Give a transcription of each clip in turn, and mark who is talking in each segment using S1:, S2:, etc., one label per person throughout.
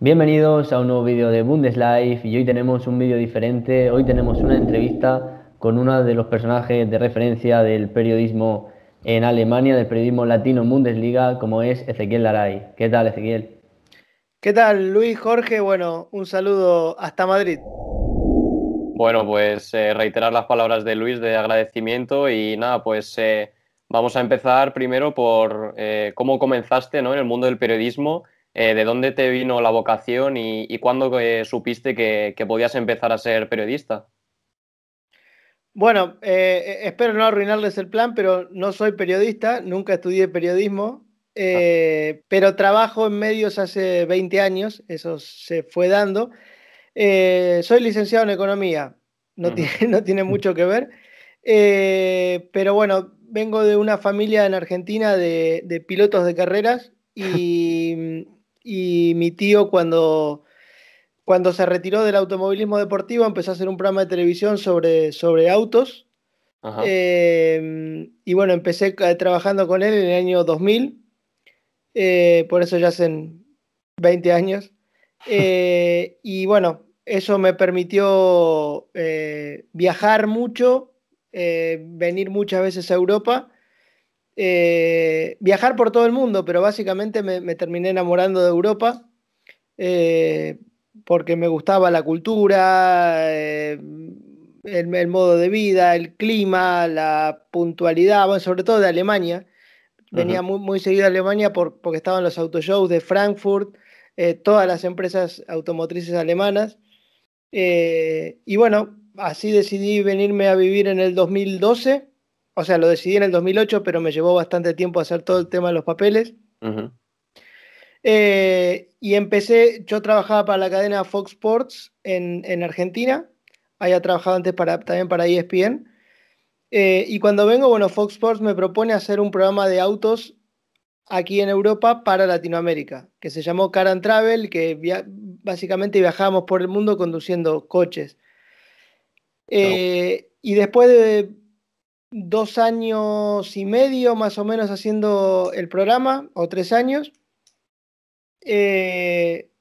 S1: Bienvenidos a un nuevo vídeo de Bundeslife y hoy tenemos un vídeo diferente. Hoy tenemos una entrevista con uno de los personajes de referencia del periodismo en Alemania, del periodismo latino en Bundesliga, como es Ezequiel Laray. ¿Qué tal, Ezequiel?
S2: ¿Qué tal, Luis, Jorge? Bueno, un saludo hasta Madrid.
S3: Bueno, pues reiterar las palabras de Luis de agradecimiento y nada, pues vamos a empezar primero por cómo comenzaste, ¿no? En el mundo del periodismo, de dónde te vino la vocación y cuándo supiste que podías empezar a ser periodista.
S2: Bueno, espero no arruinarles el plan, pero no soy periodista, nunca estudié periodismo, pero trabajo en medios hace 20 años, eso se fue dando. Soy licenciado en economía, no tiene,
S3: Ujú.
S2: no tiene mucho que ver, pero bueno, vengo de una familia en Argentina de pilotos de carreras y mi tío cuando se retiró del automovilismo deportivo, empezó a hacer un programa de televisión sobre autos.
S3: Ajá.
S2: Y bueno, empecé trabajando con él en el año 2000, por eso ya hacen 20 años. Y bueno, eso me permitió viajar mucho, venir muchas veces a Europa, viajar por todo el mundo, pero básicamente me terminé enamorando de Europa. eh, Porque me gustaba la cultura, el modo de vida, el clima, la puntualidad, bueno, sobre todo de Alemania. Venía
S3: Ujú.
S2: muy seguido a Alemania porque estaban los autoshows de Frankfurt, todas las empresas automotrices alemanas. Y bueno, así decidí venirme a vivir en el 2012. O sea, lo decidí en el 2008, pero me llevó bastante tiempo hacer todo el tema de los papeles.
S3: Ujú.
S2: Y empecé, yo trabajaba para la cadena Fox Sports en Argentina, había trabajado antes también para ESPN, y cuando vengo, bueno, Fox Sports me propone hacer un programa de autos aquí en Europa para Latinoamérica, que se llamó Car and Travel, que básicamente viajábamos por el mundo conduciendo coches.
S3: Qué
S2: Y después de 2 años y medio más o menos haciendo el programa, o 3 años, eh,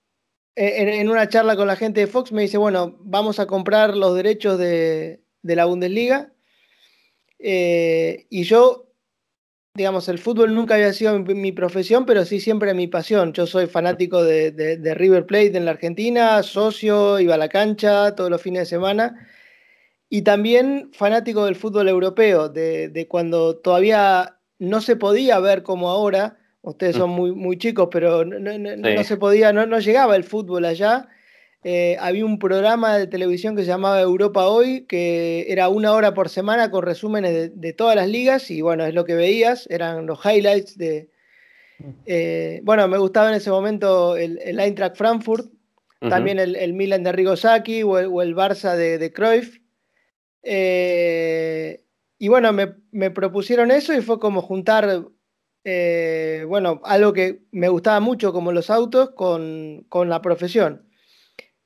S2: en una charla con la gente de Fox me dice, bueno, vamos a comprar los derechos de la Bundesliga. Y yo, digamos, el fútbol nunca había sido mi profesión, pero sí siempre mi pasión. Yo soy fanático de River Plate en la Argentina, socio, iba a la cancha todos los fines de semana. Y también fanático del fútbol europeo, de cuando todavía no se podía ver como ahora. Ustedes
S3: bueno.
S2: son muy chicos, pero no
S3: Sí.
S2: se podía, no llegaba el fútbol allá. Había un programa de televisión que se llamaba Europa Hoy, que era 1 hora por semana con resúmenes de todas las ligas, y bueno, es lo que veías, eran los highlights bueno, me gustaba en ese momento el Eintracht Frankfurt,
S3: Ujú.
S2: también el Milan de Arrigo Sacchi o el Barça de Cruyff. Eh, y bueno, me propusieron eso y fue como juntar, bueno, algo que me gustaba mucho como los autos con la profesión.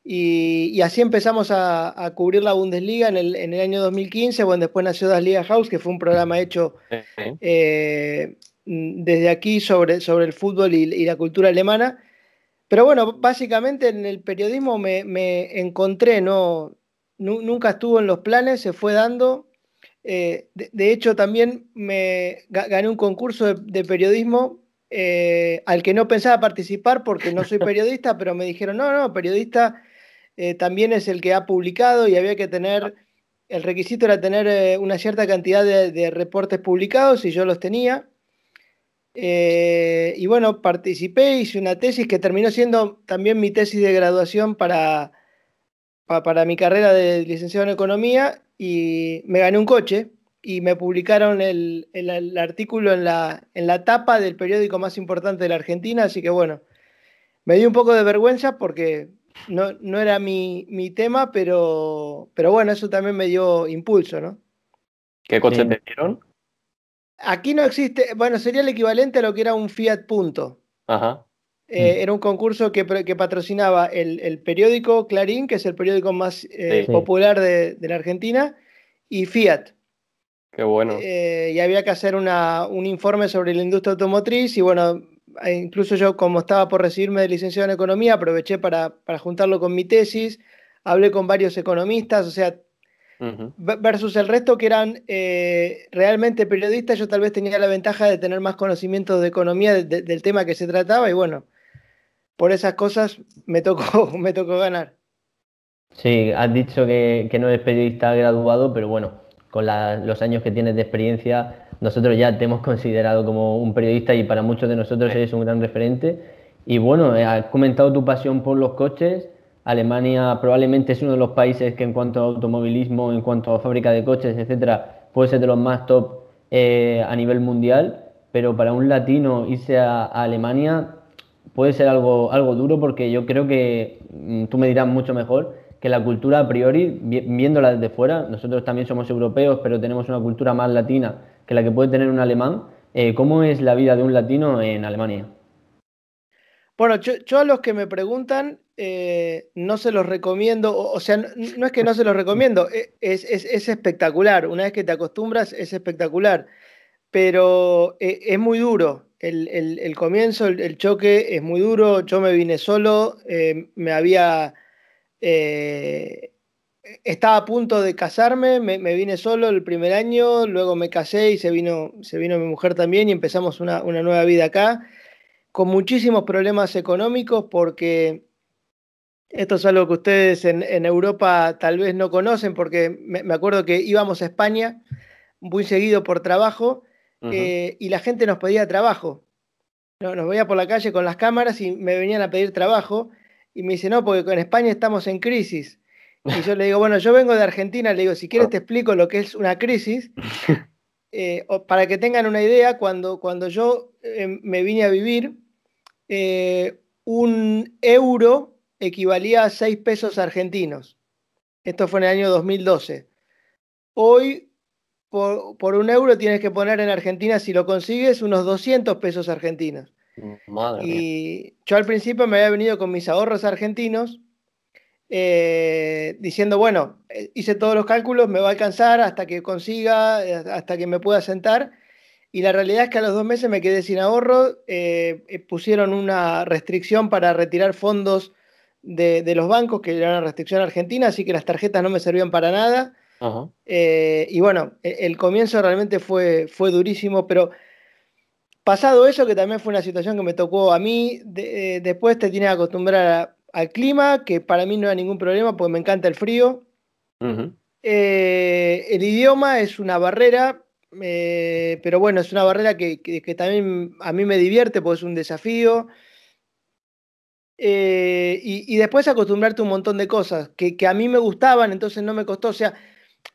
S2: Y así empezamos a cubrir la Bundesliga en el año 2015. Bueno, después nació Das Liga House, que fue un programa hecho
S3: Sí.
S2: desde aquí sobre el fútbol y la cultura alemana. Pero bueno, básicamente en el periodismo me encontré, ¿no? Nunca estuvo en los planes, se fue dando. De hecho, también gané un concurso de periodismo al que no pensaba participar porque no soy periodista, pero me dijeron, no, periodista también es el que ha publicado y había que tener, el requisito era tener una cierta cantidad de reportes publicados y yo los tenía. Y bueno, participé, hice una tesis que terminó siendo también mi tesis de graduación para mi carrera de licenciado en economía y me gané un coche y me publicaron el artículo en la tapa del periódico más importante de la Argentina, así que bueno, me dio un poco de vergüenza porque no era mi tema, pero bueno, eso también me dio impulso, ¿no?
S3: ¿Qué coche
S1: Sí.
S3: te dieron?
S2: Aquí no existe, bueno, sería el equivalente a lo que era un Fiat Punto.
S3: Ajá.
S2: Era un concurso que patrocinaba el periódico Clarín, que es el periódico más
S3: Sí.
S1: Sí.
S2: popular de la Argentina, y Fiat.
S3: Qué bueno.
S2: Y había que hacer un informe sobre la industria automotriz y bueno, incluso yo, como estaba por recibirme de licenciado en Economía, aproveché para juntarlo con mi tesis, hablé con varios economistas, o sea, versus el resto que eran realmente periodistas, yo tal vez tenía la ventaja de tener más conocimientos de economía del tema que se trataba y bueno, por esas cosas me tocó, me tocó ganar.
S1: Sí, has dicho que no eres periodista graduado, pero bueno, con los años que tienes de experiencia, nosotros ya te hemos considerado como un periodista y para muchos de nosotros eres un gran referente. Y bueno, has comentado tu pasión por los coches. Alemania probablemente es uno de los países que en cuanto a automovilismo, en cuanto a fábrica de coches, etcétera, puede ser de los más top a nivel mundial, pero para un latino irse a Alemania puede ser algo duro porque yo creo que tú me dirás mucho mejor que la cultura a priori, viéndola desde fuera, nosotros también somos europeos, pero tenemos una cultura más latina que la que puede tener un alemán. ¿Cómo es la vida de un latino en Alemania?
S2: Bueno, yo a los que me preguntan no se los recomiendo, o sea, no es que no se los recomiendo, es espectacular, una vez que te acostumbras es espectacular, pero es muy duro, el comienzo, el choque es muy duro, yo me vine solo, eh, estaba a punto de casarme, me vine solo el primer año, luego me casé y se vino mi mujer también y empezamos una nueva vida acá con muchísimos problemas económicos porque esto es algo que ustedes en Europa tal vez no conocen porque me acuerdo que íbamos a España muy seguido por trabajo y la gente nos pedía trabajo. No, nos veía por la calle con las cámaras y me venían a pedir trabajo y me dice, no, porque en España estamos en crisis. Y yo le digo, bueno, yo vengo de Argentina, le digo, si quieres te explico lo que es una crisis. Para que tengan una idea, cuando yo me vine a vivir, un euro equivalía a 6 pesos argentinos. Esto fue en el año 2012. Hoy, por un euro tienes que poner en Argentina, si lo consigues, unos 200 pesos argentinos.
S3: Madre mía.
S2: Y yo al principio me había venido con mis ahorros argentinos, diciendo, bueno, hice todos los cálculos, me va a alcanzar hasta que consiga, hasta que me pueda sentar. Y la realidad es que a los 2 meses me quedé sin ahorro, pusieron una restricción para retirar fondos de los bancos, que era una restricción argentina, así que las tarjetas no me servían para nada.
S3: Ajá.
S2: Y bueno, el comienzo realmente fue durísimo, pero pasado eso, que también fue una situación que me tocó a mí, después te tienes que acostumbrar al clima, que para mí no hay ningún problema, porque me encanta el frío. El idioma es una barrera, pero bueno, es una barrera que también a mí me divierte porque es un desafío. Y después acostumbrarte a un montón de cosas que a mí me gustaban, entonces no me costó. O sea,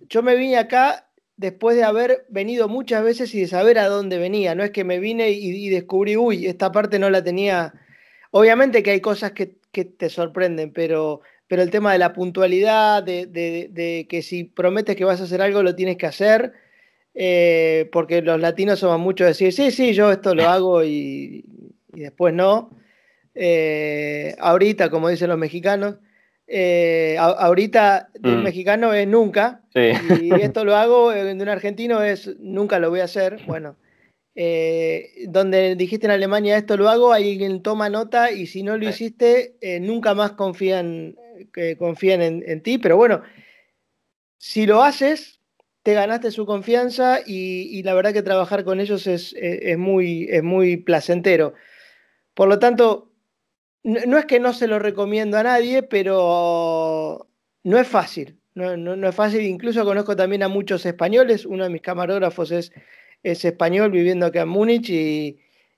S2: yo me vine acá después de haber venido muchas veces y de saber a dónde venía. No es que me vine y descubrí, uy, esta parte no la tenía. Obviamente que hay cosas que te sorprenden, pero el tema de la puntualidad, de que si prometes que vas a hacer algo, lo tienes que hacer, porque los latinos somos mucho de decir, sí, sí, yo esto lo hago y después no. Ahorita, como dicen los mexicanos, ahorita de un mexicano es nunca,
S3: Sí.
S2: y esto lo hago, de un argentino es nunca lo voy a hacer. Bueno, donde dijiste en Alemania esto lo hago, alguien toma nota y si no lo hiciste, nunca más confían en ti, pero bueno, si lo haces, te ganaste su confianza y la verdad que trabajar con ellos es muy placentero. Por lo tanto, no es que no se lo recomiendo a nadie, pero no es fácil. No es fácil. Incluso conozco también a muchos españoles. Uno de mis camarógrafos es español viviendo acá en Múnich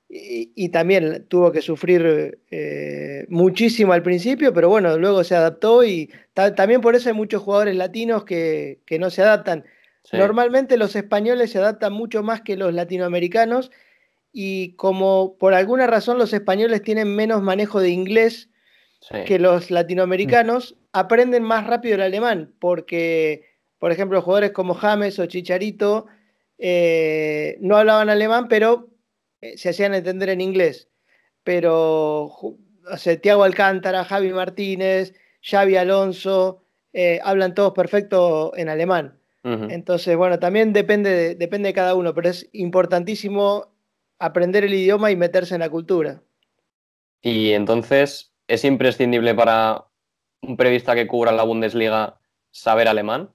S2: y también tuvo que sufrir muchísimo al principio, pero bueno, luego se adaptó y también por eso hay muchos jugadores latinos que no se adaptan.
S3: Sí.
S2: Normalmente los españoles se adaptan mucho más que los latinoamericanos y como por alguna razón los españoles tienen menos manejo de inglés que los latinoamericanos, aprenden más rápido el alemán, porque, por ejemplo, jugadores como James o Chicharito no hablaban alemán, pero se hacían entender en inglés. Pero, o sea, Thiago Alcántara, Javi Martínez, Xavi Alonso, hablan todos perfecto en alemán. Entonces, bueno, también depende de cada uno, pero es importantísimo aprender el idioma y meterse en la cultura.
S3: Y entonces, ¿es imprescindible para un periodista que cubra la Bundesliga saber alemán?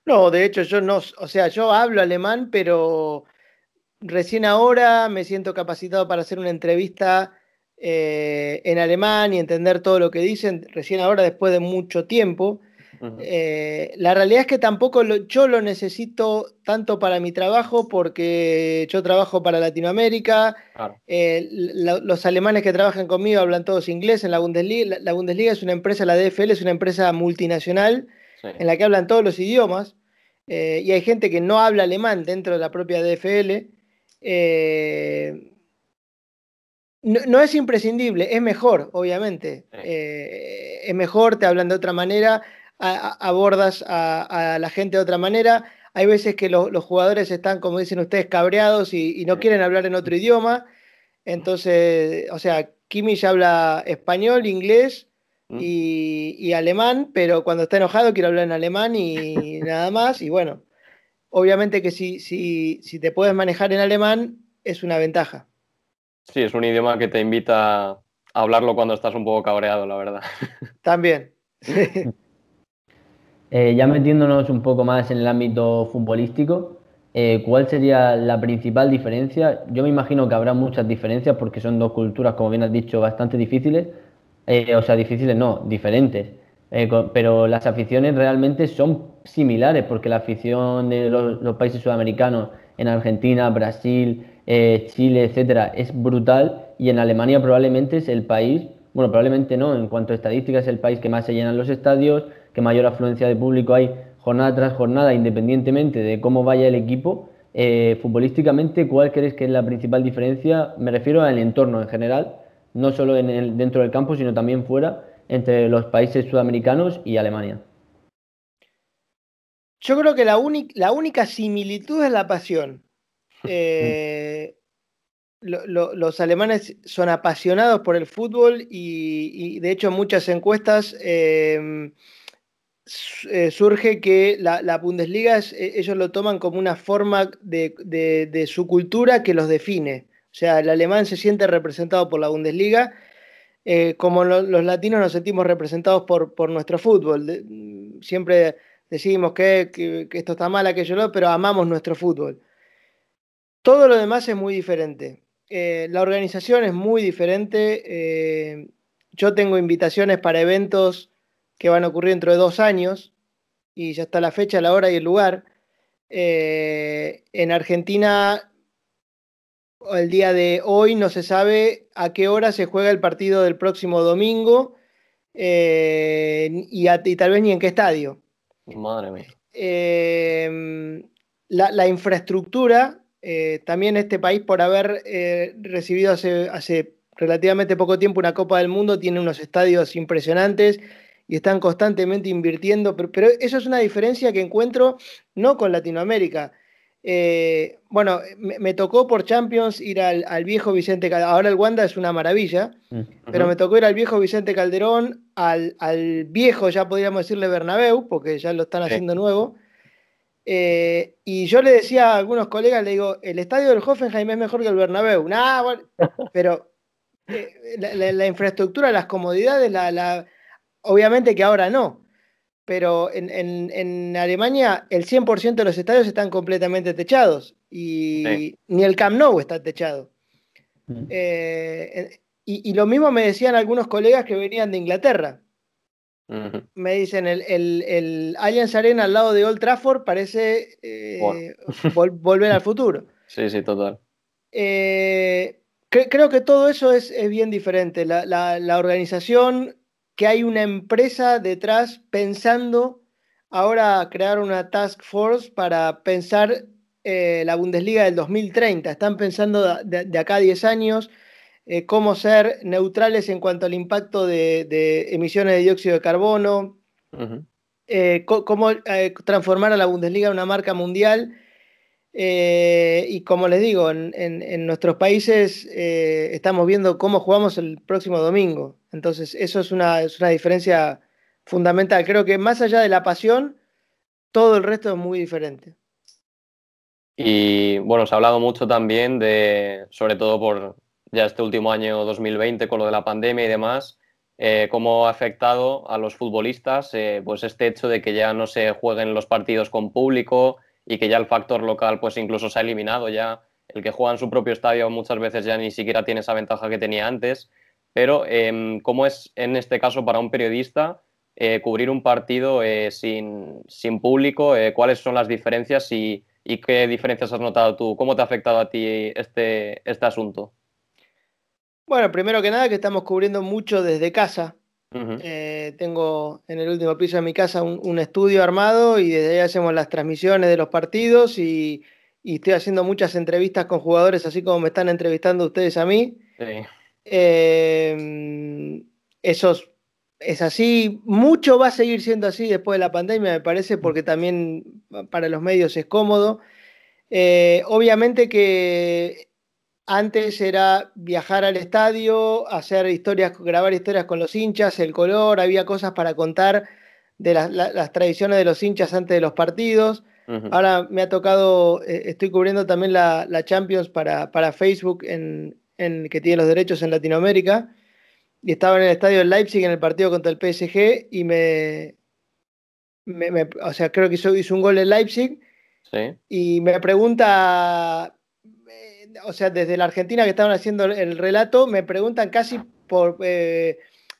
S2: No, de hecho yo no, o sea, yo hablo alemán, pero recién ahora me siento capacitado para hacer una entrevista en alemán y entender todo lo que dicen, recién ahora después de mucho tiempo.
S3: Ujú.
S2: La realidad es que tampoco yo lo necesito tanto para mi trabajo porque yo trabajo para Latinoamérica.
S3: Claro.
S2: Los alemanes que trabajan conmigo hablan todos inglés en la Bundesliga. La Bundesliga es una empresa, la DFL es una empresa multinacional
S3: Sí.
S2: en la que hablan todos los idiomas. Y hay gente que no habla alemán dentro de la propia DFL. Eh, no es imprescindible, es mejor, obviamente.
S3: Sí.
S2: Es mejor, te hablan de otra manera, abordas a la gente de otra manera. Hay veces que los jugadores están, como dicen ustedes, cabreados y no quieren hablar en otro idioma. Entonces, o sea, Kimmich habla español, inglés
S3: Mm.
S2: y alemán, pero cuando está enojado quiere hablar en alemán y nada más. Y bueno, obviamente que si te puedes manejar en alemán, es una ventaja.
S3: Sí, es un idioma que te invita a hablarlo cuando estás un poco cabreado, la verdad.
S2: También.
S1: Ya metiéndonos un poco más en el ámbito futbolístico, ¿cuál sería la principal diferencia? Yo me imagino que habrá muchas diferencias porque son dos culturas, como bien has dicho, bastante difíciles. O sea, difíciles no, diferentes. Pero las aficiones realmente son similares porque la afición de los países sudamericanos en Argentina, Brasil, Chile, etcétera, es brutal y en Alemania probablemente es el país, bueno, probablemente no, en cuanto a estadísticas es el país que más se llenan los estadios, que mayor afluencia de público hay jornada tras jornada, independientemente de cómo vaya el equipo. Futbolísticamente, ¿cuál crees que es la principal diferencia? Me refiero al entorno en general, no solo dentro del campo, sino también fuera, entre los países sudamericanos y Alemania.
S2: Yo creo que la única similitud es la pasión.
S3: Mm.
S2: Eh, los alemanes son apasionados por el fútbol y de hecho en muchas encuestas surge que la Bundesliga ellos lo toman como una forma de su cultura que los define. O sea, el alemán se siente representado por la Bundesliga, como los latinos nos sentimos representados por nuestro fútbol. Siempre decimos que esto está mal, aquello no, pero amamos nuestro fútbol. Todo lo demás es muy diferente. La organización es muy diferente. Yo tengo invitaciones para eventos que van a ocurrir dentro de 2 años y ya está la fecha, la hora y el lugar. En Argentina, el día de hoy no se sabe a qué hora se juega el partido del próximo domingo y tal vez ni en qué estadio.
S3: Madre mía.
S2: La infraestructura, también este país por haber recibido hace relativamente poco tiempo una Copa del Mundo, tiene unos estadios impresionantes y están constantemente invirtiendo, pero eso es una diferencia que encuentro no con Latinoamérica. Bueno, me tocó por Champions ir al viejo Vicente Calderón, ahora el Wanda es una maravilla,
S1: Mm.
S2: pero
S3: Ujú.
S2: me tocó ir al viejo Vicente Calderón, al viejo, ya podríamos decirle Bernabéu, porque ya lo están
S3: Sí.
S2: haciendo nuevo. Y yo le decía a algunos colegas, le digo, el estadio del Hoffenheim es mejor que el Bernabéu. Nah, bueno, pero la infraestructura, las comodidades, obviamente que ahora no, pero en Alemania el 100% de los estadios están completamente techados
S3: Sí.
S2: y ni el Camp Nou está techado.
S1: Mm.
S2: Y lo mismo me decían algunos colegas que venían de Inglaterra.
S3: Ujú.
S2: Me dicen, el Allianz Arena al lado de Old Trafford parece
S3: Bueno.
S2: volver al futuro.
S3: Sí, sí, total.
S2: Creo que todo eso es bien diferente. La organización, que hay una empresa detrás pensando ahora crear una task force para pensar la Bundesliga del 2030. Están pensando de acá a 10 años cómo ser neutrales en cuanto al impacto de emisiones de dióxido de carbono,
S3: Ujú.
S2: cómo transformar a la Bundesliga en una marca mundial. Y como les digo, en nuestros países estamos viendo cómo jugamos el próximo domingo. Entonces, eso es una diferencia fundamental. Creo que más allá de la pasión, todo el resto es muy diferente.
S3: Y bueno, se ha hablado mucho también de, sobre todo por ya este último año 2020 con lo de la pandemia y demás, cómo ha afectado a los futbolistas pues este hecho de que ya no se jueguen los partidos con público y que ya el factor local pues incluso se ha eliminado ya. El que juega en su propio estadio muchas veces ya ni siquiera tiene esa ventaja que tenía antes. Pero ¿cómo es en este caso para un periodista cubrir un partido sin público? ¿Cuáles son las diferencias y qué diferencias has notado tú? ¿Cómo te ha afectado a ti este asunto?
S2: Bueno, primero que nada que estamos cubriendo mucho desde casa.
S3: Ujú.
S2: Tengo en el último piso de mi casa un estudio armado y desde ahí hacemos las transmisiones de los partidos y estoy haciendo muchas entrevistas con jugadores, así como me están entrevistando ustedes a mí.
S3: Sí.
S2: Eh, eso es así, mucho va a seguir siendo así después de la pandemia, me parece, porque también para los medios es cómodo. Obviamente que antes era viajar al estadio, hacer historias, grabar historias con los hinchas, el color, había cosas para contar de las tradiciones de los hinchas antes de los partidos.
S3: Ujú.
S2: Ahora me ha tocado, estoy cubriendo también la Champions para Facebook, que tiene los derechos en Latinoamérica, y estaba en el estadio del Leipzig en el partido contra el PSG y o sea, creo que hizo un gol el Leipzig
S3: Sí.
S2: y me pregunta, o sea, desde la Argentina que estaban haciendo el relato, me preguntan casi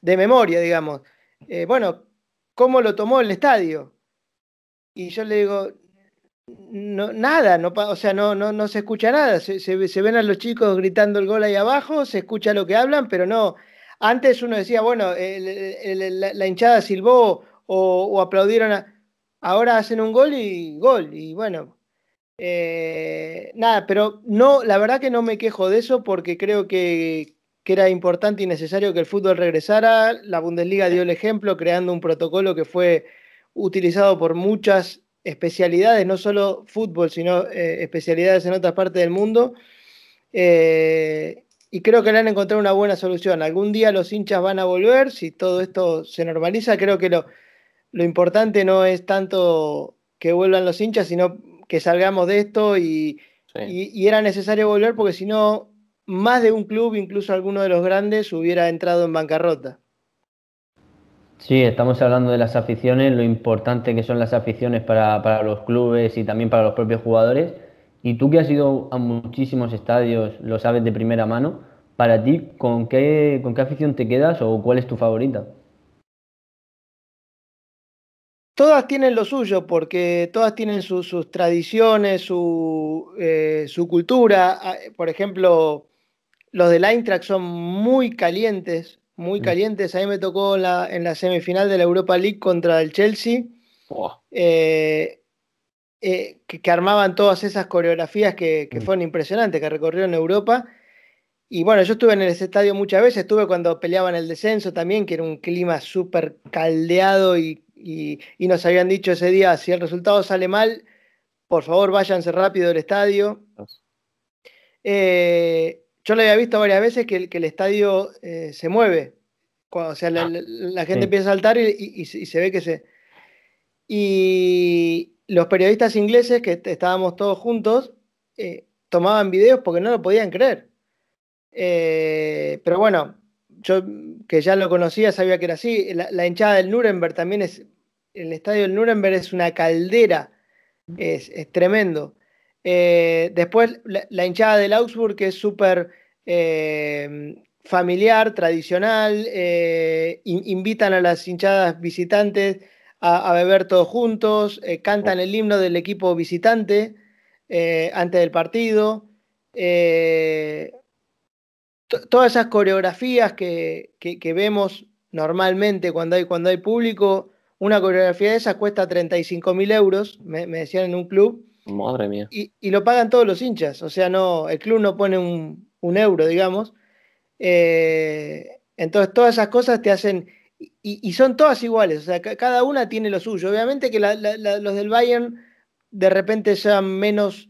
S2: de memoria, digamos, bueno, ¿cómo lo tomó el estadio? Y yo le digo, no, nada, no, o sea, no se escucha nada, se ven a los chicos gritando el gol ahí abajo, se escucha lo que hablan, pero no. Antes uno decía, bueno, la hinchada silbó o aplaudieron, ahora hacen un gol, y bueno. Nada, pero no, la verdad que no me quejo de eso porque creo que era importante y necesario que el fútbol regresara. La Bundesliga dio el ejemplo creando un protocolo que fue utilizado por muchas especialidades, no solo fútbol, sino especialidades en otras partes del mundo. Y creo que le han encontrado una buena solución. Algún día los hinchas van a volver, si todo esto se normaliza. Creo que lo importante no es tanto que vuelvan los hinchas, sino que salgamos de esto
S3: Sí.
S2: y era necesario volver porque si no, más de un club, incluso alguno de los grandes, hubiera entrado en bancarrota.
S1: Sí, estamos hablando de las aficiones, lo importante que son las aficiones para los clubes y también para los propios jugadores. Y tú que has ido a muchísimos estadios, lo sabes de primera mano, para ti, ¿con qué afición te quedas o cuál es tu favorita?
S2: Todas tienen lo suyo, porque todas tienen sus tradiciones, su cultura. Por ejemplo, los del Eintracht son muy calientes, muy
S1: Mm.
S2: calientes. A mí me tocó en la semifinal de la Europa League contra el Chelsea.
S3: Buah.
S2: eh, que armaban todas esas coreografías que
S1: Mm.
S2: fueron impresionantes, que recorrieron Europa. Y bueno, yo estuve en ese estadio muchas veces, estuve cuando peleaban el descenso también, que era un clima súper caldeado y nos habían dicho ese día, si el resultado sale mal, por favor váyanse rápido del estadio. Yo lo había visto varias veces que el estadio se mueve, o sea, la gente
S1: Sí.
S2: empieza a saltar y se ve que se... Y los periodistas ingleses, que estábamos todos juntos, tomaban videos porque no lo podían creer. Pero bueno, yo que ya lo conocía, sabía que era así. La hinchada del Nuremberg también es, el estadio del Nuremberg es una caldera, es tremendo. Después la hinchada del Augsburg, que es súper familiar, tradicional, invitan a las hinchadas visitantes a beber todos juntos, cantan el himno del equipo visitante antes del partido. Eh, Todas esas coreografías que vemos normalmente cuando hay público, una coreografía de esas cuesta 35.000 euros, me decían en un club,
S3: Madre mía.
S2: y lo pagan todos los hinchas, o sea, no, el club no pone un euro, digamos. Entonces, todas esas cosas te hacen, y son todas iguales, o sea, cada una tiene lo suyo. Obviamente que los del Bayern de repente sean menos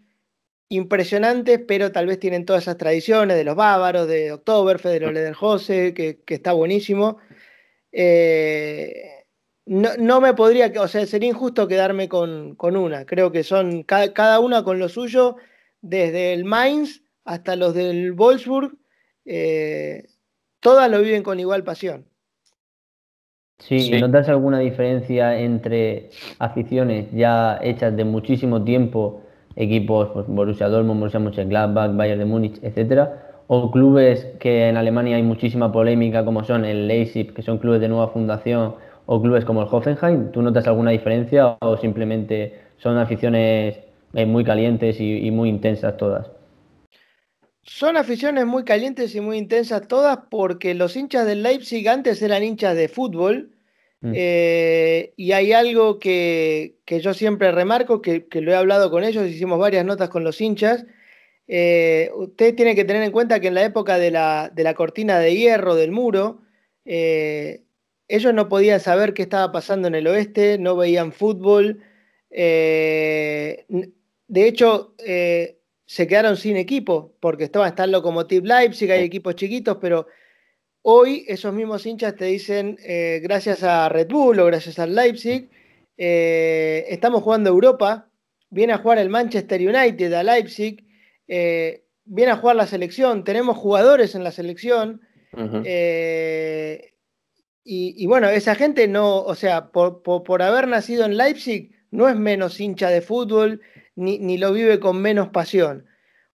S2: impresionantes, pero tal vez tienen todas esas tradiciones de los bávaros, de Oktoberfest, de los Lederhose, que está buenísimo. Eh, no me podría, o sea, sería injusto quedarme con una. Creo que son cada una con lo suyo, desde el Mainz hasta los del Wolfsburg, eh, todas lo viven con igual pasión.
S1: Sí, ¿y
S3: Sí.
S1: notas alguna diferencia entre aficiones ya hechas de muchísimo tiempo, equipos pues, Borussia Dortmund, Borussia Mönchengladbach, Bayern de Múnich, etcétera, o clubes que en Alemania hay muchísima polémica, como son el Leipzig, que son clubes de nueva fundación, o clubes como el Hoffenheim? ¿Tú notas alguna diferencia o simplemente son aficiones muy calientes y muy intensas todas?
S2: Son aficiones muy calientes y muy intensas todas porque los hinchas del Leipzig antes eran hinchas de fútbol.
S1: Mm.
S2: Y hay algo que yo siempre remarco, que lo he hablado con ellos, hicimos varias notas con los hinchas. Usted tiene que tener en cuenta que en la época de la cortina de hierro, del muro, eh, ellos no podían saber qué estaba pasando en el oeste, no veían fútbol. eh, de hecho, se quedaron sin equipo, porque está el Lokomotiv Leipzig, hay equipos chiquitos, pero hoy esos mismos hinchas te dicen, gracias a Red Bull o gracias al Leipzig, estamos jugando Europa, viene a jugar el Manchester United a Leipzig, viene a jugar la selección, tenemos jugadores en la selección,
S3: Ujú.
S2: eh, y bueno, esa gente no, o sea, por haber nacido en Leipzig, no es menos hincha de fútbol, ni lo vive con menos pasión.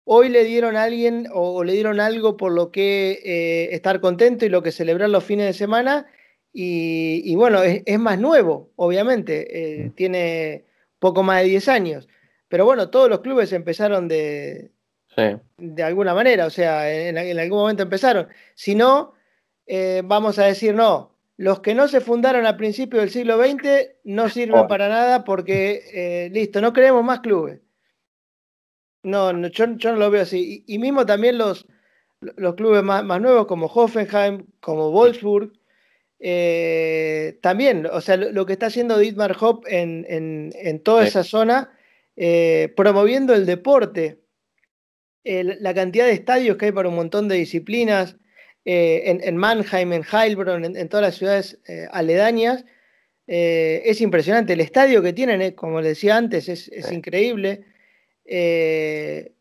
S2: Hoy le dieron a alguien o le dieron algo por lo que estar contento y lo que celebrar los fines de semana. Y bueno, es más nuevo, obviamente. Tiene poco más de 10 años. Pero bueno, todos los clubes empezaron
S3: Sí.
S2: de alguna manera, o sea, en algún momento empezaron. Si no, vamos a decir no. Los que no se fundaron a principios del siglo XX no sirven
S3: Joder.
S2: para nada porque, listo, no queremos más clubes. No, no, yo no lo veo así. Y mismo también los clubes más nuevos como Hoffenheim, como Wolfsburg, también, o sea, lo que está haciendo Dietmar Hopp en toda
S3: Sí.
S2: esa zona, promoviendo el deporte, la cantidad de estadios que hay para un montón de disciplinas, en Mannheim, en Heilbronn, en todas las ciudades aledañas, es impresionante. El estadio que tienen, como les decía antes, es
S3: Sí.
S2: increíble. Eh,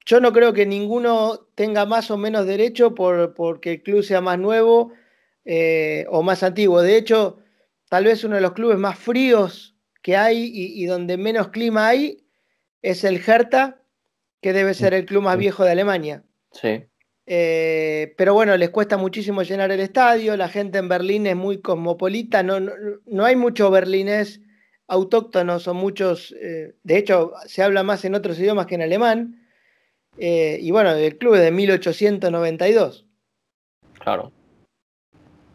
S2: yo no creo que ninguno tenga más o menos derecho porque el club sea más nuevo o más antiguo. De hecho, tal vez uno de los clubes más fríos que hay y donde menos clima hay es el Hertha, que debe ser el club más viejo de Alemania.
S3: Sí.
S2: Pero bueno, les cuesta muchísimo llenar el estadio, la gente en Berlín es muy cosmopolita, no hay mucho berlinés autóctonos, son muchos, de hecho se habla más en otros idiomas que en alemán. Y bueno, el club es de 1892.
S3: Claro.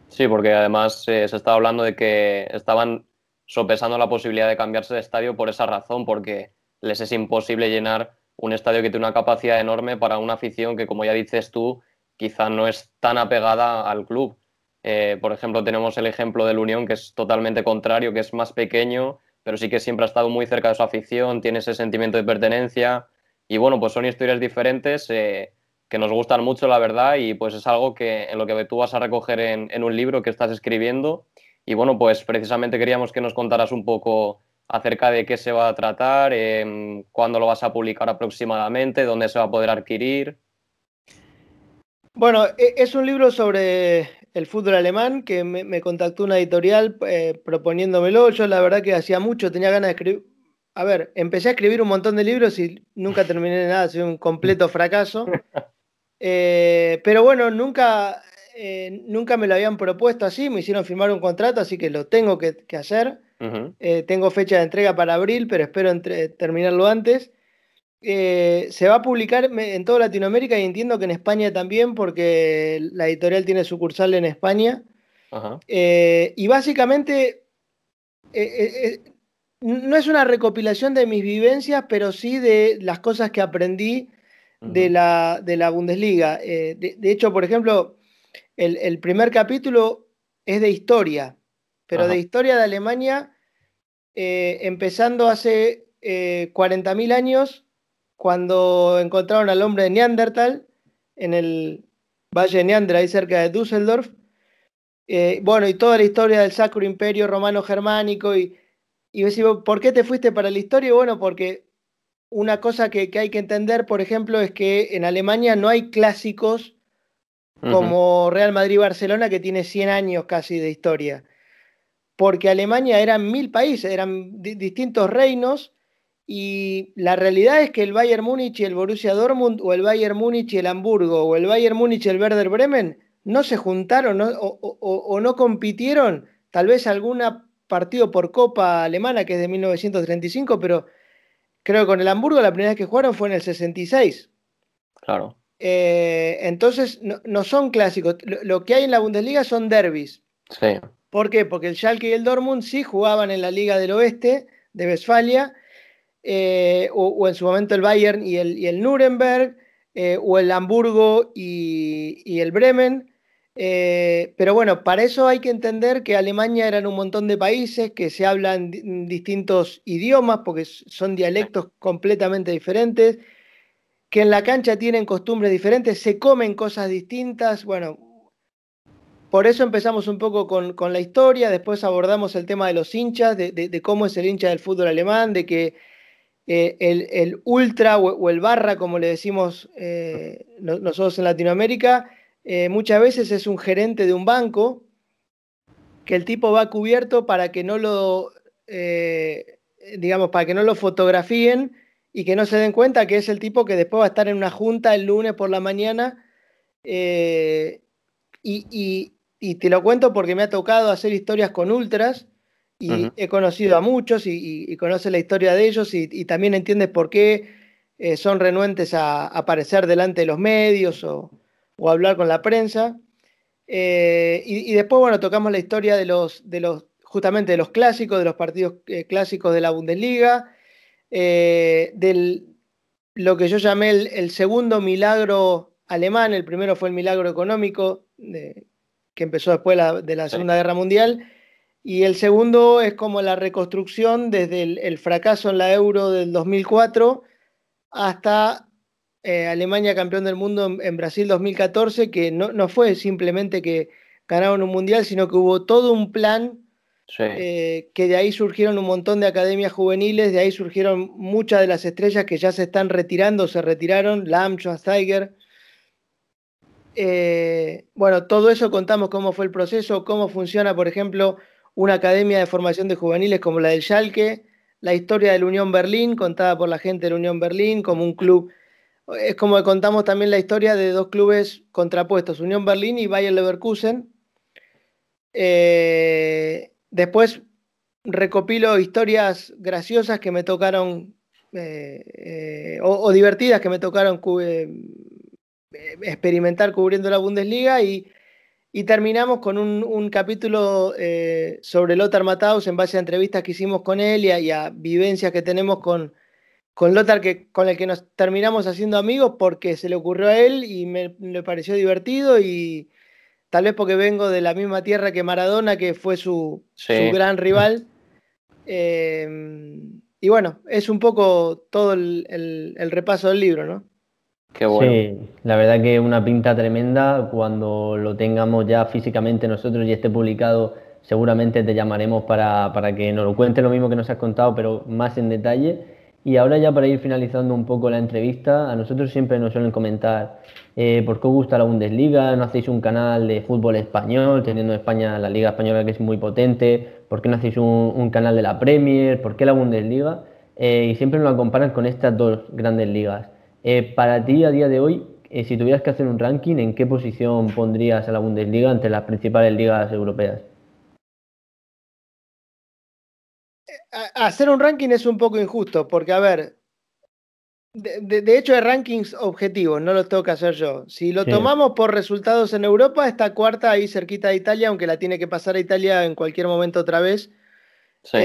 S3: Sí, porque además se estaba hablando de que estaban sopesando la posibilidad de cambiarse de estadio por esa razón, porque les es imposible llenar un estadio que tiene una capacidad enorme para una afición que, como ya dices tú, quizá no es tan apegada al club. Por ejemplo, tenemos el ejemplo del Unión, que es totalmente contrario, que es más pequeño, pero sí que siempre ha estado muy cerca de su afición, tiene ese sentimiento de pertenencia. Y bueno, pues son historias diferentes. Que nos gustan mucho, la verdad, y pues es algo que en lo que tú vas a recoger en un libro que estás escribiendo. Y bueno, pues precisamente queríamos que nos contaras un poco acerca de qué se va a tratar, cuándo lo vas a publicar aproximadamente, dónde se va a poder adquirir.
S2: Bueno, es un libro sobre el fútbol alemán que me contactó una editorial proponiéndomelo. Yo la verdad que hacía mucho, tenía ganas de escribir. A ver, empecé a escribir un montón de libros y nunca terminé de nada, soy un completo fracaso. Pero bueno, nunca me lo habían propuesto así, me hicieron firmar un contrato, así que lo tengo que hacer.
S3: Ujú.
S2: Tengo fecha de entrega para abril, pero espero terminarlo antes. Se va a publicar en toda Latinoamérica y entiendo que en España también, porque la editorial tiene sucursal en España.
S3: Ajá.
S2: Y básicamente no es una recopilación de mis vivencias, pero sí de las cosas que aprendí de
S3: Ujú.
S2: la Bundesliga. De hecho, por ejemplo, el primer capítulo es de historia, pero de
S3: Ajá.
S2: historia de Alemania, empezando hace 40.000 años, cuando encontraron al hombre de Neandertal en el Valle de Neandra, ahí cerca de Düsseldorf. Bueno, y toda la historia del Sacro Imperio Romano Germánico, y decimos, ¿por qué te fuiste para la historia? Bueno, porque una cosa que hay que entender, por ejemplo, es que en Alemania no hay clásicos como Real Madrid-Barcelona, que tiene 100 años casi de historia. Porque Alemania eran 1000 países, eran distintos reinos, y la realidad es que el Bayern Múnich y el Borussia Dortmund, o el Bayern Múnich y el Hamburgo, o el Bayern Múnich y el Werder Bremen, no se juntaron, ¿no? O no compitieron, tal vez algún partido por Copa Alemana, que es de 1935, pero creo que con el Hamburgo la primera vez que jugaron fue en el 66.
S3: Claro.
S2: Entonces, no son clásicos. Lo que hay en la Bundesliga son derbis.
S3: Sí.
S2: ¿Por qué? Porque el Schalke y el Dortmund sí jugaban en la Liga del Oeste de Westfalia, o en su momento el Bayern y el Nuremberg, o el Hamburgo y el Bremen. Pero bueno, para eso hay que entender que Alemania eran un montón de países que se hablan distintos idiomas, porque son dialectos completamente diferentes, que en la cancha tienen costumbres diferentes, se comen cosas distintas. Bueno, por eso empezamos un poco con la historia, después abordamos el tema de los hinchas, de cómo es el hincha del fútbol alemán, de que el ultra o el barra, como le decimos nosotros en Latinoamérica, muchas veces es un gerente de un banco, que el tipo va cubierto para que no lo, digamos, para que no lo fotografíen y que no se den cuenta que es el tipo que después va a estar en una junta el lunes por la mañana. eh, y te lo cuento porque me ha tocado hacer historias con ultras, y he conocido a muchos, y conoce la historia de ellos, y también entiendes por qué son renuentes a aparecer delante de los medios, o hablar con la prensa. Y después, bueno, tocamos la historia justamente de los clásicos, de los partidos clásicos de la Bundesliga, del lo que yo llamé el segundo milagro alemán. El primero fue el milagro económico, que empezó después de la Segunda Guerra Mundial, y el segundo es como la reconstrucción desde el fracaso en la Euro del 2004 hasta Alemania campeón del mundo en Brasil 2014, que no fue simplemente que ganaron un mundial, sino que hubo todo un plan.
S3: Sí.
S2: Que de ahí surgieron un montón de academias juveniles, de ahí surgieron muchas de las estrellas que ya se están retirando, se retiraron, Lahm, Schweinsteiger. Bueno, todo eso contamos cómo fue el proceso, cómo funciona, por ejemplo, una academia de formación de juveniles como la del Schalke, la historia del Unión Berlín, contada por la gente del Unión Berlín como un club. Es como que contamos también la historia de dos clubes contrapuestos, Unión Berlín y Bayer Leverkusen. Después recopilo historias graciosas que me tocaron, o divertidas que me tocaron experimentar cubriendo la Bundesliga, y terminamos con un capítulo sobre Lothar Matthaus en base a entrevistas que hicimos con él, y a vivencias que tenemos con Lothar, con el que nos terminamos haciendo amigos porque se le ocurrió a él y me pareció divertido, y tal vez porque vengo de la misma tierra que Maradona, que fue su gran rival. Y bueno, es un poco todo el repaso del libro, ¿no?
S3: Qué bueno.
S1: Sí, la verdad que una pinta tremenda. Cuando lo tengamos ya físicamente nosotros y esté publicado, seguramente te llamaremos para que nos lo cuentes lo mismo que nos has contado, pero más en detalle. Y ahora ya para ir finalizando un poco la entrevista, a nosotros siempre nos suelen comentar por qué os gusta la Bundesliga, no hacéis un canal de fútbol español, teniendo en España la Liga Española, que es muy potente, por qué no hacéis un canal de la Premier, por qué la Bundesliga. Y siempre nos la comparan con estas dos grandes ligas. Para ti, a día de hoy, si tuvieras que hacer un ranking, ¿en qué posición pondrías a la Bundesliga entre las principales ligas europeas?
S2: Hacer un ranking es un poco injusto, porque, a ver, de hecho hay rankings objetivos, no los tengo que hacer yo. Si lo
S1: Sí,
S2: tomamos por resultados en Europa, está cuarta ahí cerquita de Italia, aunque la tiene que pasar a Italia en cualquier momento otra vez.
S3: Sí.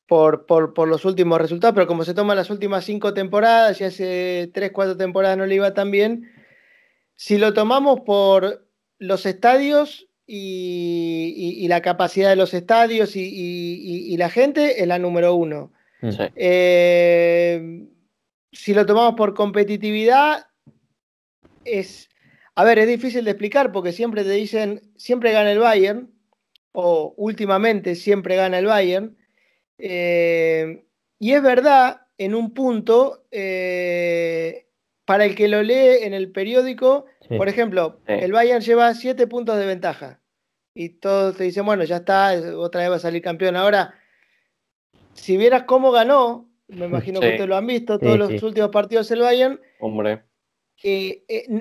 S2: Por los últimos resultados, pero como se toman las últimas 5 temporadas y hace 3, 4 temporadas no le iba tan bien. Si lo tomamos por los estadios y la capacidad de los estadios y la gente, es la número 1.
S3: Sí.
S2: Si lo tomamos por competitividad, es... A ver, es difícil de explicar porque siempre te dicen, siempre gana el Bayern, o últimamente siempre gana el Bayern. Y es verdad, en un punto, para el que lo lee en el periódico,
S1: Sí,
S2: por ejemplo,
S3: Sí.
S2: el Bayern lleva 7 puntos de ventaja. Y todos te dicen, bueno, ya está, otra vez va a salir campeón. Ahora, si vieras cómo ganó, me imagino que ustedes
S3: Sí,
S2: lo han visto, todos
S1: sí,
S2: los
S1: sí.
S2: últimos partidos del Bayern,
S3: hombre.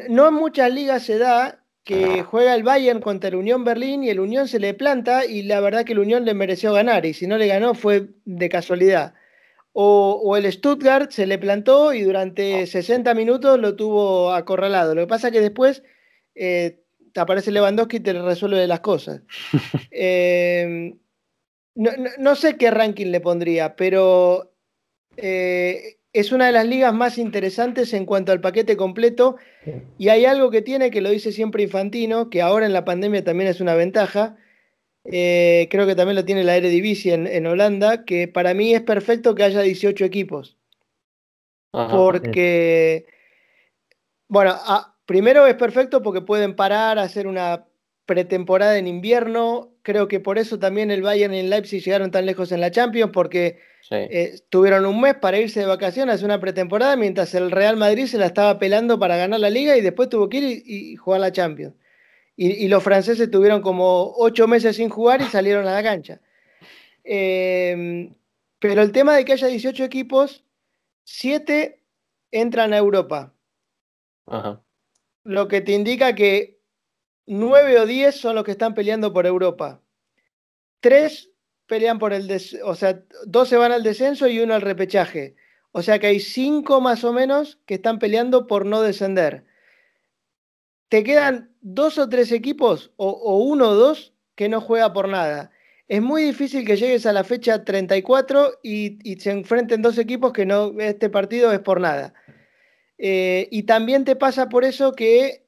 S2: no en muchas ligas se da que juega el Bayern contra el Unión Berlín y el Unión se le planta y la verdad que el Unión le mereció ganar y si no le ganó fue de casualidad. O el Stuttgart se le plantó y durante 60 minutos lo tuvo acorralado. Lo que pasa es que después te aparece Lewandowski y te resuelve las cosas. Eh, no sé qué ranking le pondría, pero es una de las ligas más interesantes en cuanto al paquete completo.
S1: Sí.
S2: Y hay algo que tiene, que lo dice siempre Infantino, que ahora en la pandemia también es una ventaja. Creo que también lo tiene la Eredivisie en Holanda, que para mí es perfecto que haya 18 equipos.
S3: Ajá.
S2: Porque, bueno, primero es perfecto porque pueden parar, hacer una pretemporada en invierno. Creo que por eso también el Bayern y el Leipzig llegaron tan lejos en la Champions, porque
S3: Sí.
S2: tuvieron un mes para irse de vacaciones, hacer una pretemporada, mientras el Real Madrid se la estaba pelando para ganar la Liga y después tuvo que ir y jugar la Champions. Y los franceses tuvieron como 8 meses sin jugar y salieron a la cancha. Pero el tema de que haya 18 equipos, 7 entran a Europa,
S3: Ajá.
S2: lo que te indica que 9 o 10 son los que están peleando por Europa. 3 pelean por el o sea, 2 se van al descenso y 1 al repechaje. O sea que hay 5 más o menos que están peleando por no descender. Te quedan 2 o 3 equipos, o 1 o 2, que no juega por nada. Es muy difícil que llegues a la fecha 34 y se enfrenten 2 equipos que no, este partido es por nada. Y también te pasa por eso que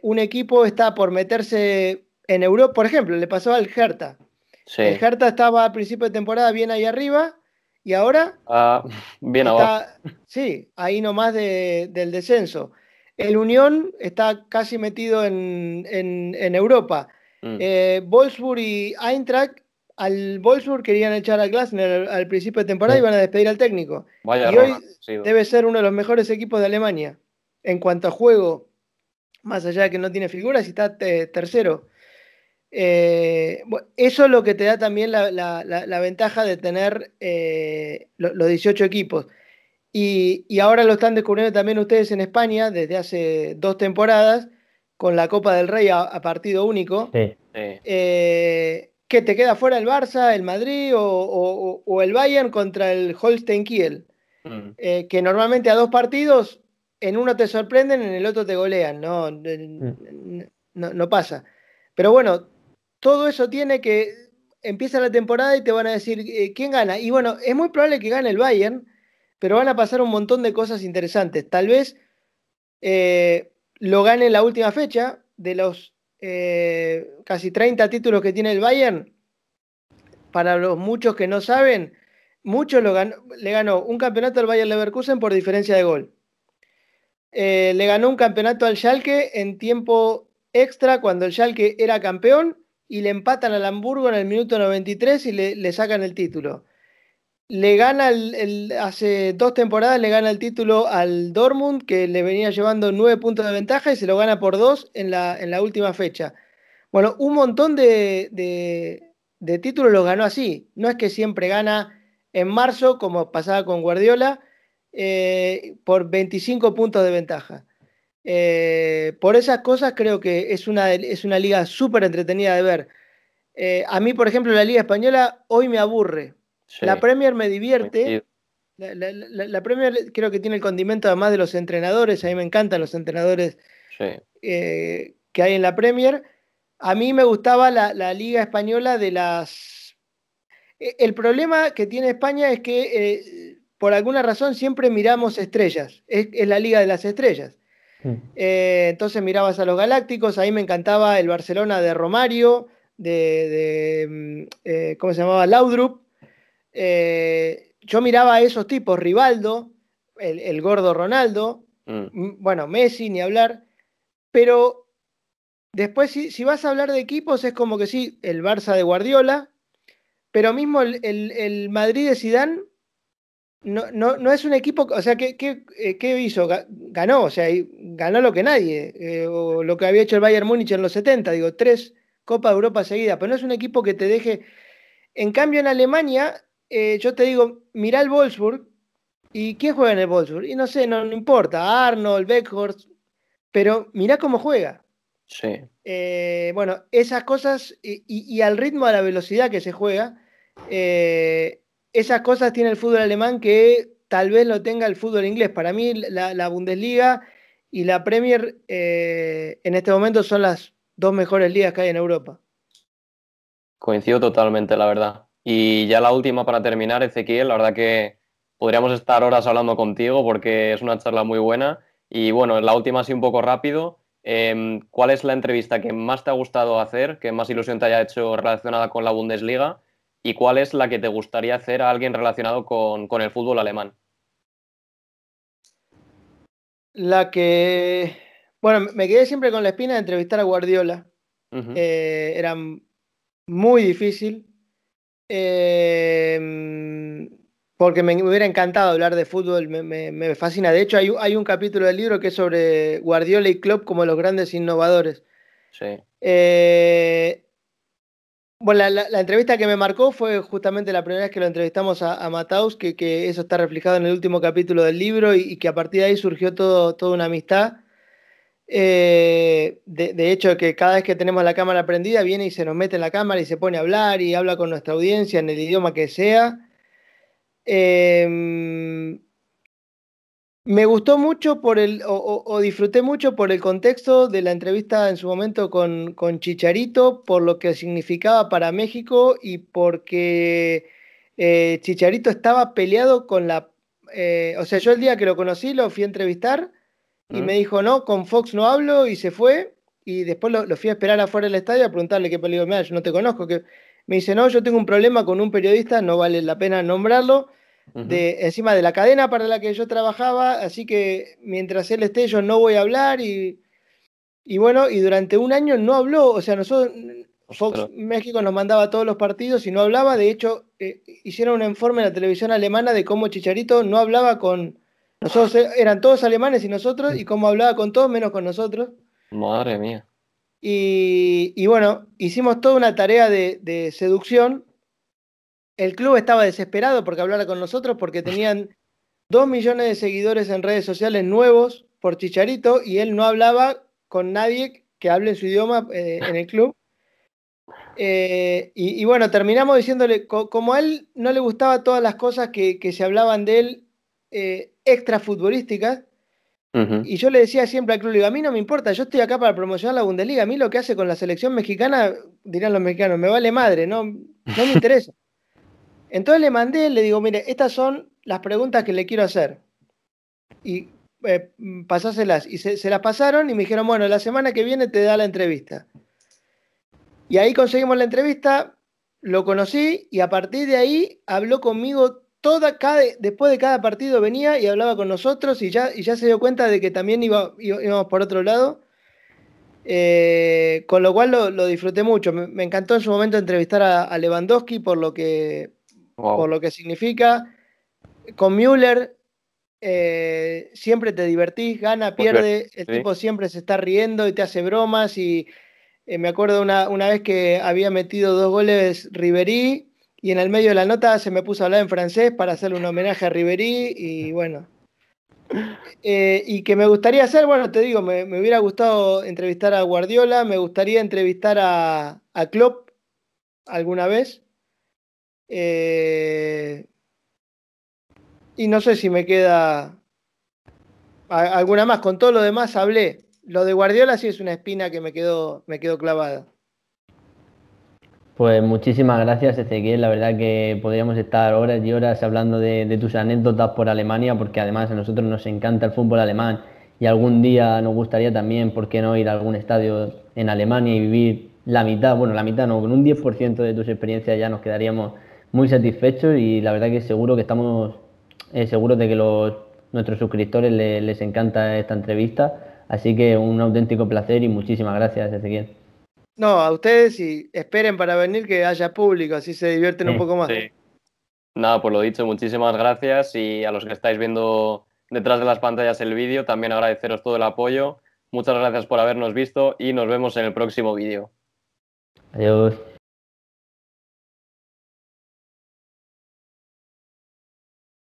S2: un equipo está por meterse en Europa. Por ejemplo, le pasó al Hertha. El
S3: Sí.
S2: Hertha estaba a principio de temporada bien ahí arriba y ahora
S3: Ah, bien abajo.
S2: está, sí, ahí nomás del descenso. El Unión está casi metido en Europa.
S3: Mm.
S2: Wolfsburg y Eintracht, al Wolfsburg querían echar a Glasner al principio de temporada y
S1: Sí.
S2: van a despedir al técnico.
S3: Vaya
S2: Y
S3: error ha
S2: hoy
S3: sido.
S2: debe ser uno de los mejores equipos de Alemania en cuanto a juego, más allá de que no tiene figuras y está tercero. Bueno, eso es lo que te da también la ventaja de tener los 18 equipos. Y ahora lo están descubriendo también ustedes en España desde hace 2 temporadas con la Copa del Rey a partido único.
S1: Sí.
S3: Sí.
S2: ¿Qué te queda fuera el Barça, el Madrid o el Bayern contra el Holstein Kiel?
S3: Mm.
S2: Que normalmente a 2 partidos, en uno te sorprenden, en el otro te golean, no,
S1: Mm.
S2: no pasa. Pero bueno, todo eso tiene que empieza la temporada y te van a decir quién gana. Y bueno, es muy probable que gane el Bayern, pero van a pasar un montón de cosas interesantes. Tal vez lo gane en la última fecha de los casi 30 títulos que tiene el Bayern. Para los muchos que no saben, muchos le ganó un campeonato al Bayern Leverkusen por diferencia de gol. Le ganó un campeonato al Schalke en tiempo extra cuando el Schalke era campeón y le empatan al Hamburgo en el minuto 93 y le sacan el título. Le gana hace 2 temporadas le gana el título al Dortmund, que le venía llevando 9 puntos de ventaja y se lo gana por 2 en la última fecha. Bueno, un montón de títulos los ganó así. No es que siempre gana en marzo, como pasaba con Guardiola, por 25 puntos de ventaja. Por esas cosas creo que es una liga súper entretenida de ver. A mí, por ejemplo, la Liga Española hoy me aburre.
S3: Sí.
S2: La Premier me divierte.
S3: Coincido.
S2: La Premier creo que tiene el condimento además de los entrenadores. A mí me encantan los entrenadores
S3: Sí.
S2: que hay en la Premier. A mí me gustaba la Liga Española de las... El problema que tiene España es que por alguna razón siempre miramos estrellas. Es la Liga de las Estrellas.
S1: Mm.
S2: Entonces mirabas a los Galácticos, ahí me encantaba el Barcelona de Romario, ¿cómo se llamaba? Laudrup. Yo miraba a esos tipos, Rivaldo, el gordo Ronaldo,
S3: Mm.
S2: bueno, Messi, ni hablar. pero después si vas a hablar de equipos es como que sí, el Barça de Guardiola, pero mismo el Madrid de Zidane no es un equipo, o sea, ¿qué hizo? Ganó, o sea, ganó lo que nadie, o lo que había hecho el Bayern Múnich en los 70, digo, 3 Copas de Europa seguidas, pero no es un equipo que te deje. En cambio, en Alemania, yo te digo, mirá el Wolfsburg, ¿y quién juega en el Wolfsburg? Y no sé, no importa, Arnold, Beckhorst, pero mirá cómo juega.
S3: Sí.
S2: Bueno, esas cosas y al ritmo, a la velocidad que se juega, esas cosas tiene el fútbol alemán que tal vez lo tenga el fútbol inglés. Para mí, la Bundesliga y la Premier en este momento son las dos mejores ligas que hay en Europa.
S3: Coincido totalmente, la verdad. Y ya la última para terminar, Ezequiel, la verdad que podríamos estar horas hablando contigo porque es una charla muy buena. Y bueno, la última así un poco rápido. ¿Cuál es la entrevista que más te ha gustado hacer, que más ilusión te haya hecho relacionada con la Bundesliga? ¿Y cuál es la que te gustaría hacer a alguien relacionado con el fútbol alemán?
S2: La que, bueno, me quedé siempre con la espina de entrevistar a Guardiola.
S3: Ujú.
S2: Era muy difícil. Porque me hubiera encantado hablar de fútbol, me fascina. De hecho, hay un capítulo del libro que es sobre Guardiola y Klopp como los grandes innovadores.
S3: Sí.
S2: Bueno, la entrevista que me marcó fue justamente la primera vez que lo entrevistamos a Matthaus, que eso está reflejado en el último capítulo del libro y que a partir de ahí surgió toda una amistad. De hecho, que cada vez que tenemos la cámara prendida, viene y se nos mete en la cámara y se pone a hablar y habla con nuestra audiencia en el idioma que sea. Me gustó mucho o disfruté mucho por el contexto de la entrevista en su momento con Chicharito, por lo que significaba para México y porque Chicharito estaba peleado con o sea, yo el día que lo conocí lo fui a entrevistar y me
S3: ¿Mm?
S2: dijo, no, con Fox no hablo y se fue. Y después lo fui a esperar afuera del estadio a preguntarle qué peligro me da, yo no te conozco. Me dice, no, yo tengo un problema con un periodista, no vale la pena nombrarlo
S3: Ujú.
S2: encima de la cadena para la que yo trabajaba, así que mientras él esté yo no voy a hablar y bueno, y durante un año no habló, o sea, nosotros, Fox
S3: Ostras.
S2: México nos mandaba todos los partidos y no hablaba, de hecho, hicieron un informe en la televisión alemana de cómo Chicharito no hablaba con nosotros, eran todos alemanes y nosotros, y cómo hablaba con todos menos con nosotros.
S3: Madre mía.
S2: Y bueno, hicimos toda una tarea de seducción. El club estaba desesperado porque hablara con nosotros porque tenían 2 millones de seguidores en redes sociales nuevos por Chicharito y él no hablaba con nadie que hable en su idioma en el club. Y bueno, terminamos diciéndole, como a él no le gustaba todas las cosas que se hablaban de él extra futbolísticas,
S3: Ujú.
S2: y yo le decía siempre al club, le digo, a mí no me importa, yo estoy acá para promocionar la Bundesliga, a mí lo que hace con la selección mexicana, dirán los mexicanos, me vale madre, no me interesa. Entonces le mandé, le digo, mire, estas son las preguntas que le quiero hacer. Y pasáselas. Y se las pasaron y me dijeron, bueno, la semana que viene te da la entrevista. Y ahí conseguimos la entrevista, lo conocí y a partir de ahí habló conmigo después de cada partido venía y hablaba con nosotros y ya se dio cuenta de que también íbamos por otro lado. Con lo cual lo disfruté mucho. Me encantó en su momento entrevistar a Lewandowski por
S3: Wow.
S2: lo que significa. Con Müller siempre te divertís, gana,
S3: Muy bien.
S2: pierde, el
S3: Sí.
S2: tipo siempre se está riendo y te hace bromas y me acuerdo una vez que había metido 2 goles Ribery y en el medio de la nota se me puso a hablar en francés para hacerle un homenaje a Ribery y bueno, y que me gustaría hacer, bueno, te digo, me hubiera gustado entrevistar a Guardiola, me gustaría entrevistar a Klopp alguna vez. eh, y no sé si me queda alguna más, con todo lo demás hablé. Lo de Guardiola sí es una espina que me quedó clavada.
S1: Pues muchísimas gracias, Ezequiel. La verdad que podríamos estar horas y horas hablando de tus anécdotas por Alemania, porque además a nosotros nos encanta el fútbol alemán y algún día nos gustaría también, ¿por qué no ir a algún estadio en Alemania y vivir la mitad, bueno, la mitad no, con un 10% de tus experiencias ya nos quedaríamos muy satisfechos y la verdad que seguro que estamos seguros de que nuestros suscriptores les encanta esta entrevista. Así que un auténtico placer y muchísimas gracias, Ezequiel.
S2: No, a ustedes y esperen para venir que haya público, así se divierten un poco más.
S3: Sí. Nada, pues lo dicho, muchísimas gracias y a los que estáis viendo detrás de las pantallas el vídeo, también agradeceros todo el apoyo. Muchas gracias por habernos visto y nos vemos en el próximo vídeo.
S1: Adiós.